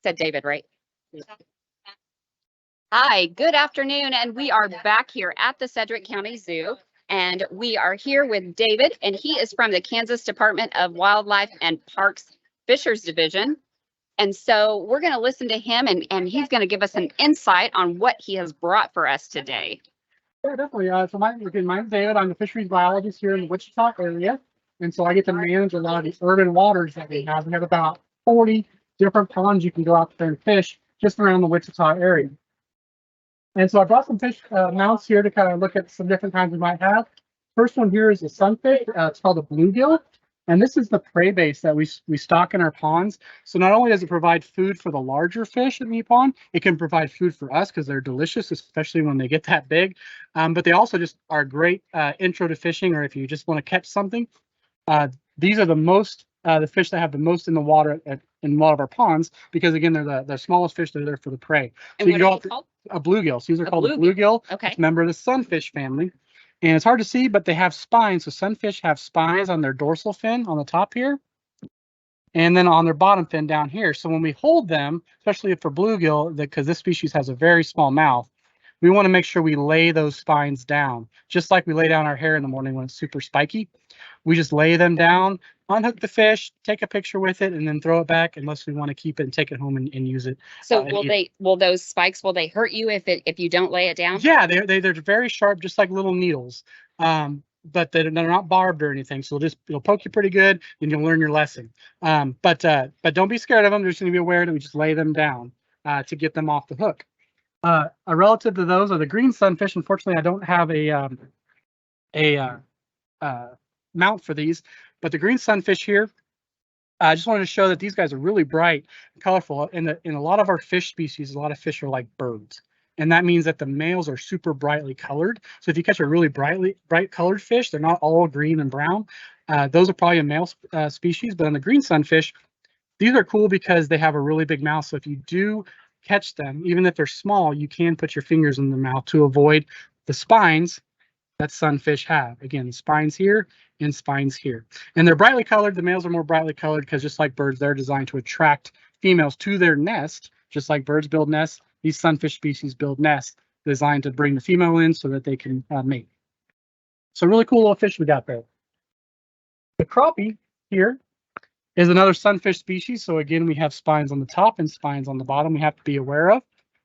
said David, right? Hi, good afternoon, and we are back here at the Sedgwick County Zoo, and we are here with David, and he is from the Kansas Department of Wildlife and Parks Fishers Division. And so we're going to listen to him, and he's going to give us an insight on what he has brought for us today. Yeah, definitely. So my name's David. I'm the fisheries biologist here in the Wichita area. And so I get to manage a lot of these urban waters that we have. We have about 40 different ponds you can go out there and fish just around the Wichita area. And so I brought some fish mounts here to kind of look at some different kinds we might have. First one here is a sunfish. It's called a bluegill. And this is the prey base that we stock in our ponds. So not only does it provide food for the larger fish in the pond, it can provide food for us because they're delicious, especially when they get that big. But they also just are great intro to fishing, or if you just want to catch something. These are the fish that have the most in the water in a lot of our ponds, because again, they're the smallest fish. They're there for the prey. So And you what can are go they called? a bluegill. So these are called a bluegill. Okay. It's a member of the sunfish family. And it's hard to see, but they have spines. So sunfish have spines on their dorsal fin on the top here, and then on their bottom fin down here. So when we hold them, especially for bluegill, because this species has a very small mouth, we want to make sure we lay those spines down, just like we lay down our hair in the morning when it's super spiky. We just lay them down, unhook the fish, take a picture with it, and then throw it back, unless we want to keep it and take it home and use it. So will those spikes, will they hurt you if you don't lay it down? Yeah, they're very sharp, just like little needles. But they're not barbed or anything, so it'll poke you pretty good, and you'll learn your lesson. But don't be scared of them. You're just going to be aware that we just lay them down to get them off the hook. A relative to those are the green sunfish. Unfortunately, I don't have a mount for these, but the green sunfish here, I just wanted to show that these guys are really bright and colorful. In a lot of our fish species, a lot of fish are like birds. And that means that the males are super brightly colored. So if you catch a really bright colored fish, they're not all green and brown. Those are probably a male species. But on the green sunfish, these are cool because they have a really big mouth. So if you do catch them, even if they're small, you can put your fingers in the mouth to avoid the spines that sunfish have. Again, spines here and spines here. And they're brightly colored. The males are more brightly colored because, just like birds, they're designed to attract females to their nest. Just like birds build nests, these sunfish species build nests designed to bring the female in so that they can mate. So really cool little fish we got there. The crappie here is another sunfish species. So again, we have spines on the top and spines on the bottom we have to be aware of.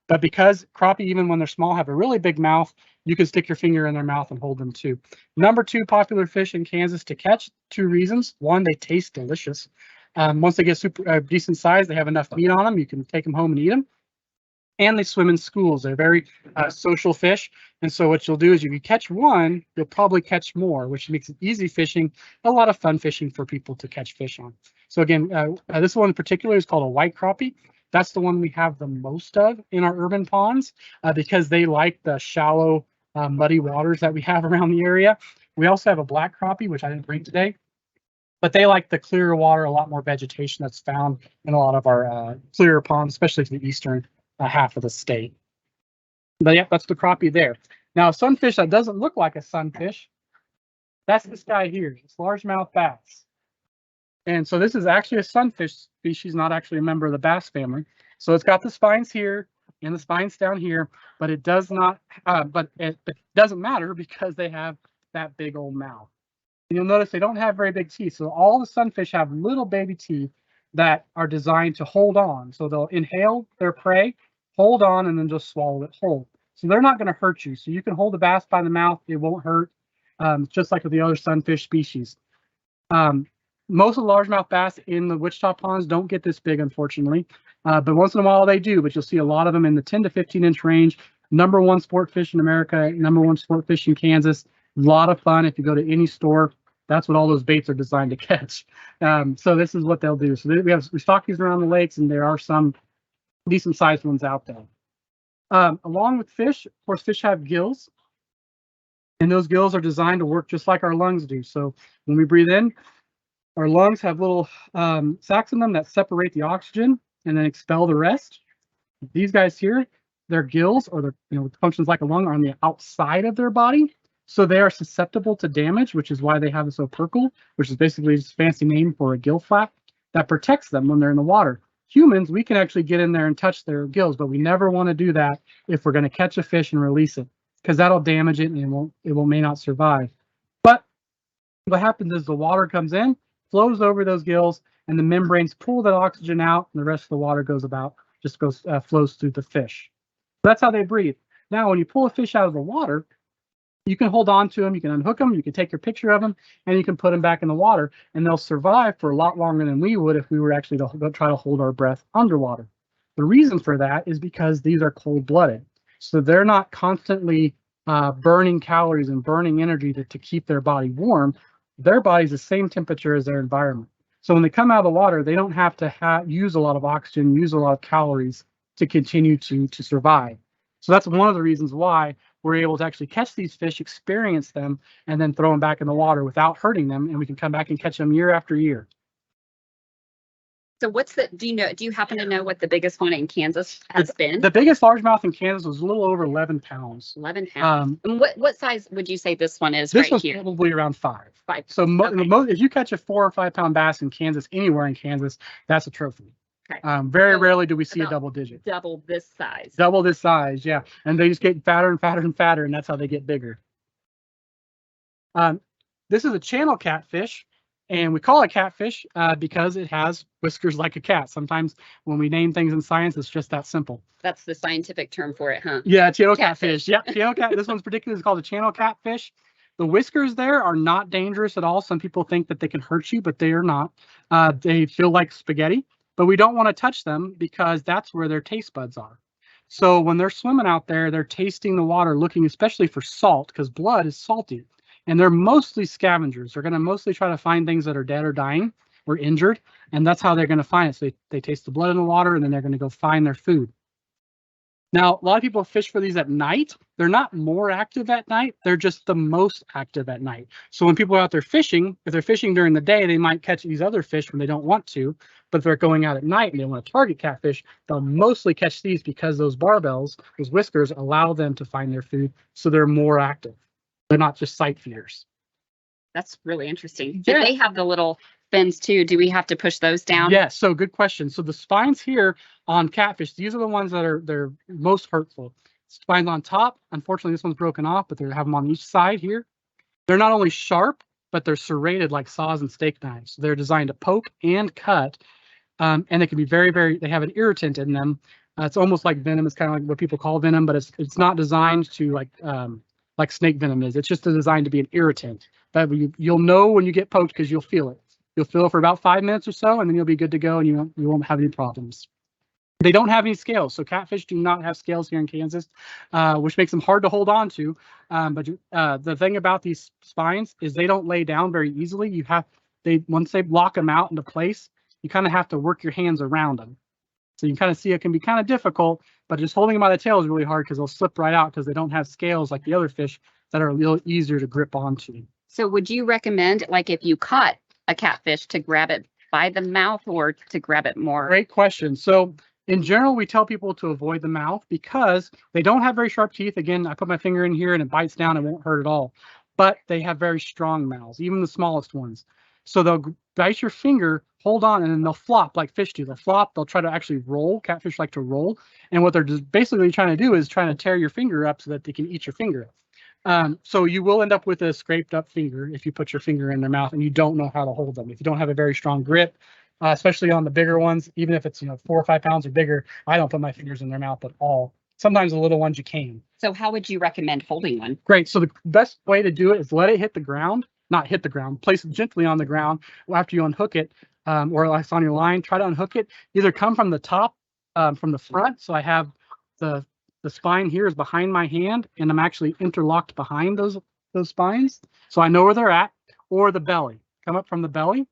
But because crappie, even when they're small, have a really big mouth, you can stick your finger in their mouth and hold them too. Number 2 popular fish in Kansas to catch. 2 reasons. 1, they taste delicious. Once they get super decent size, they have enough meat on them, you can take them home and eat them. And they swim in schools. They're very social fish. And so what you'll do is, if you catch one, you'll probably catch more, which makes it easy fishing, a lot of fun fishing for people to catch fish on. So again, this one in particular is called a white crappie. That's the one we have the most of in our urban ponds because they like the shallow, muddy waters that we have around the area. We also have a black crappie, which I didn't bring today, but they like the clearer water, a lot more vegetation that's found in a lot of our clearer ponds, especially to the eastern half of the state. But yeah, that's the crappie there. Now, a sunfish that doesn't look like a sunfish, that's this guy here. It's largemouth bass. And so this is actually a sunfish species, not actually a member of the bass family. So it's got the spines here and the spines down here, but it does not. But it doesn't matter because they have that big old mouth. And you'll notice they don't have very big teeth. So all the sunfish have little baby teeth that are designed to hold on. So they'll inhale their prey, hold on, and then just swallow it whole. So they're not going to hurt you. So you can hold the bass by the mouth; it won't hurt, just like with the other sunfish species. Most of the largemouth bass in the Wichita ponds don't get this big, unfortunately, but once in a while they do. But you'll see a lot of them in the 10 to 15 inch range. Number 1 sport fish in America, number 1 sport fish in Kansas. A lot of fun. If you go to any store, that's what all those baits are designed to catch. So this is what they'll do. So we stock these around the lakes, and there are some decent sized ones out there. Along with fish, of course, fish have gills, and those gills are designed to work just like our lungs do. So when we breathe in, our lungs have little sacs in them that separate the oxygen and then expel the rest. These guys here, their gills, or their functions like a lung, are on the outside of their body, so they are susceptible to damage, which is why they have this opercle, which is basically just a fancy name for a gill flap that protects them when they're in the water. humans, we can actually get in there and touch their gills, but we never want to do that if we're going to catch a fish and release it, because that'll damage it and it may not survive. But what happens is the water comes in, flows over those gills, and the membranes pull that oxygen out, and the rest of the water flows through the fish. That's how they breathe. Now, when you pull a fish out of the water, you can hold on to them, you can unhook them, you can take your picture of them, and you can put them back in the water, and they'll survive for a lot longer than we would if we were actually to try to hold our breath underwater. The reason for that is because these are cold-blooded. So they're not constantly burning calories and burning energy to keep their body warm. Their body's the same temperature as their environment. So when they come out of the water, they don't have to use a lot of oxygen, use a lot of calories to continue to survive. So that's one of the reasons why we're able to actually catch these fish, experience them, and then throw them back in the water without hurting them, and we can come back and catch them year after year. So do you happen to know what the biggest one in Kansas has been? The biggest largemouth in Kansas was a little over 11 pounds. 11 pounds. And what size would you say this one is this right here? This one's probably around 5. 5. So if you catch a 4 or 5 pound bass in Kansas, anywhere in Kansas, that's a trophy. Okay. Very rarely do we see a double digit. Double this size. Double this size, yeah. And they just get fatter and fatter and fatter, and that's how they get bigger. This is a channel catfish, and we call it catfish because it has whiskers like a cat. Sometimes when we name things in science, it's just that simple. That's the scientific term for it, huh? Yeah, channel catfish. Yeah, channel cat. This one's particularly called a channel catfish. The whiskers there are not dangerous at all. Some people think that they can hurt you, but they are not. They feel like spaghetti. But we don't want to touch them because that's where their taste buds are. So when they're swimming out there, they're tasting the water, looking especially for salt, because blood is salty. And they're mostly scavengers. They're going to mostly try to find things that are dead or dying or injured. And that's how they're going to find it. So they taste the blood in the water, and then they're going to go find their food. Now, a lot of people fish for these at night. They're not more active at night. They're just the most active at night. So when people are out there fishing, if they're fishing during the day, they might catch these other fish when they don't want to. But if they're going out at night and they want to target catfish, they'll mostly catch these because those barbels, those whiskers, allow them to find their food. So they're more active. They're not just sight feeders. That's really interesting. Do they have the little fins too? Do we have to push those down? Yes. So good question. So the spines here on catfish, these are the ones that they're most hurtful. Spines on top. Unfortunately, this one's broken off, but they have them on each side here. They're not only sharp, but they're serrated like saws and steak knives. So they're designed to poke and cut, and they can be they have an irritant in them. It's almost like venom. It's kind of like what people call venom, but it's not designed to like snake venom is. It's just designed to be an irritant. That you'll know when you get poked because you'll feel it. You'll feel it for about 5 minutes or so, and then you'll be good to go, and you won't have any problems. They don't have any scales, so catfish do not have scales here in Kansas, which makes them hard to hold on to. But the thing about these spines is they don't lay down very easily. Once they lock them out into place, you kind of have to work your hands around them. So you can kind of see it can be kind of difficult, but just holding them by the tail is really hard because they'll slip right out because they don't have scales like the other fish that are a little easier to grip onto. So would you recommend, like if you caught a catfish, to grab it by the mouth or to grab it more? Great question. So in general, we tell people to avoid the mouth because they don't have very sharp teeth. Again, I put my finger in here and it bites down. It won't hurt at all. But they have very strong mouths, even the smallest ones. So they'll bite your finger, hold on, and then they'll flop like fish do. They'll flop. They'll try to actually roll. Catfish like to roll. And what they're just basically trying to do is trying to tear your finger up so that they can eat your finger. So you will end up with a scraped up finger if you put your finger in their mouth and you don't know how to hold them. If you don't have a very strong grip, especially on the bigger ones, even if it's 4 or 5 pounds or bigger, I don't put my fingers in their mouth at all. Sometimes the little ones you can. So how would you recommend holding one? Great. So the best way to do it is let it hit the ground, not hit the ground, place it gently on the ground after you unhook it, or like it's on your line. Try to unhook it. Either come from the top, from the front. So I have the spine here is behind my hand, and I'm actually interlocked behind those spines, so I know where they're at. Or the belly. Come up from the belly,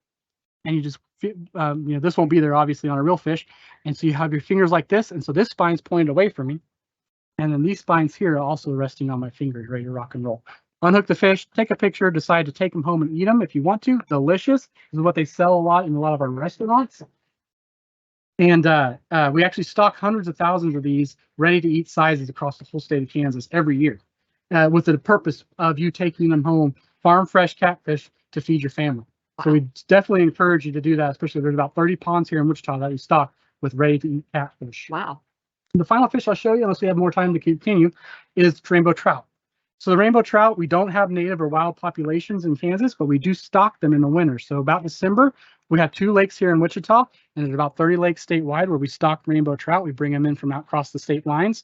and you just this won't be there obviously on a real fish, and so you have your fingers like this, and so this spine's pointed away from me, and then these spines here are also resting on my fingers, ready to rock and roll. Unhook the fish, take a picture, decide to take them home and eat them if you want to. Delicious. This is what they sell a lot in a lot of our restaurants. And we actually stock hundreds of thousands of these ready-to-eat sizes across the whole state of Kansas every year, with the purpose of you taking them home, farm fresh catfish, to feed your family. So we definitely encourage you to do that, especially there's about 30 ponds here in Wichita that we stock with ready-to-eat catfish. Wow. The final fish I'll show you, unless we have more time to continue, is rainbow trout. So the rainbow trout, we don't have native or wild populations in Kansas, but we do stock them in the winter. So about December, we have 2 lakes here in Wichita, and there's about 30 lakes statewide where we stock rainbow trout. We bring them in from out across the state lines,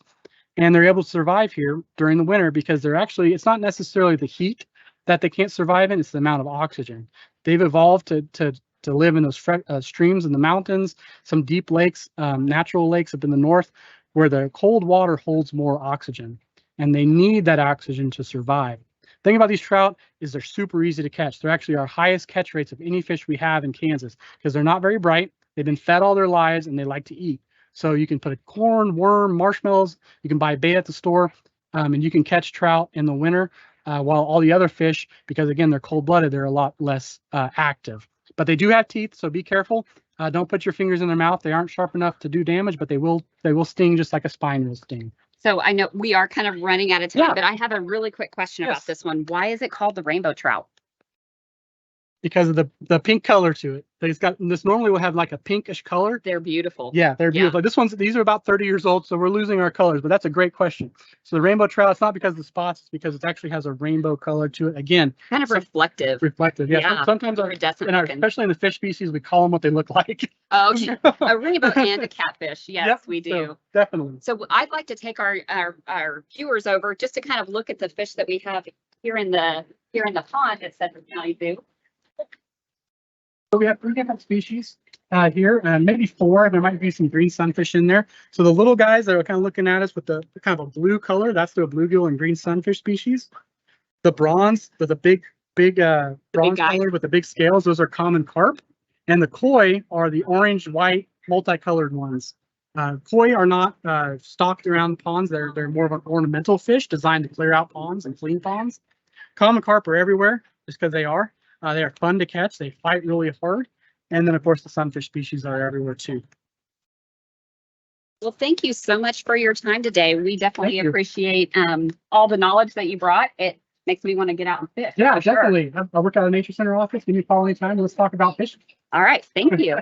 and they're able to survive here during the winter because they're actually, it's not necessarily the heat that they can't survive in, it's the amount of oxygen. They've evolved to live in those streams in the mountains, some deep lakes, natural lakes up in the north, where the cold water holds more oxygen, and they need that oxygen to survive. The thing about these trout is they're super easy to catch. They're actually our highest catch rates of any fish we have in Kansas because they're not very bright. They've been fed all their lives and they like to eat. So you can put a corn, worm, marshmallows, you can buy bait at the store, and you can catch trout in the winter while all the other fish, because again, they're cold-blooded, they're a lot less active. But they do have teeth, so be careful. Don't put your fingers in their mouth. They aren't sharp enough to do damage, but they will sting just like a spine will sting. So I know we are kind of running out of time, Yeah. but I have a really quick question Yes. about this one. Why is it called the rainbow trout? Because of the pink color to it. This normally will have like a pinkish color. They're beautiful. Yeah, they're beautiful. These are about 30 years old, so we're losing our colors, but that's a great question. So the rainbow trout, it's not because of the spots, it's because it actually has a rainbow color to it. Again, Kind of reflective. reflective. Yeah. Yeah, Sometimes iridescent looking. especially in the fish species, we call them what they look like. Oh, okay. A rainbow and a catfish. Yes, Yep, we do. so definitely. So I'd like to take our viewers over just to kind of look at the fish that we have here in the pond at Sedgwick County Zoo. So we have 3 different species here, maybe 4. There might be some green sunfish in there. So the little guys that are kind of looking at us with the kind of a blue color, that's the bluegill and green sunfish species. The bronze, the big bronze guy. color with the big scales, those are common carp. And the koi are the orange, white, multicolored ones. Koi are not stocked around ponds. They're more of an ornamental fish designed to clear out ponds and clean ponds. Common carp are everywhere just because they are. They are fun to catch. They fight really hard. And then, of course, the sunfish species are everywhere, too. Well, thank you so much for your time today. We definitely Thank you. appreciate all the knowledge that you brought. It makes me want to get out and fish. Yeah, for sure. definitely. I work at a nature center office. Give me a call anytime. Let's talk about fishing. All right. Thank you.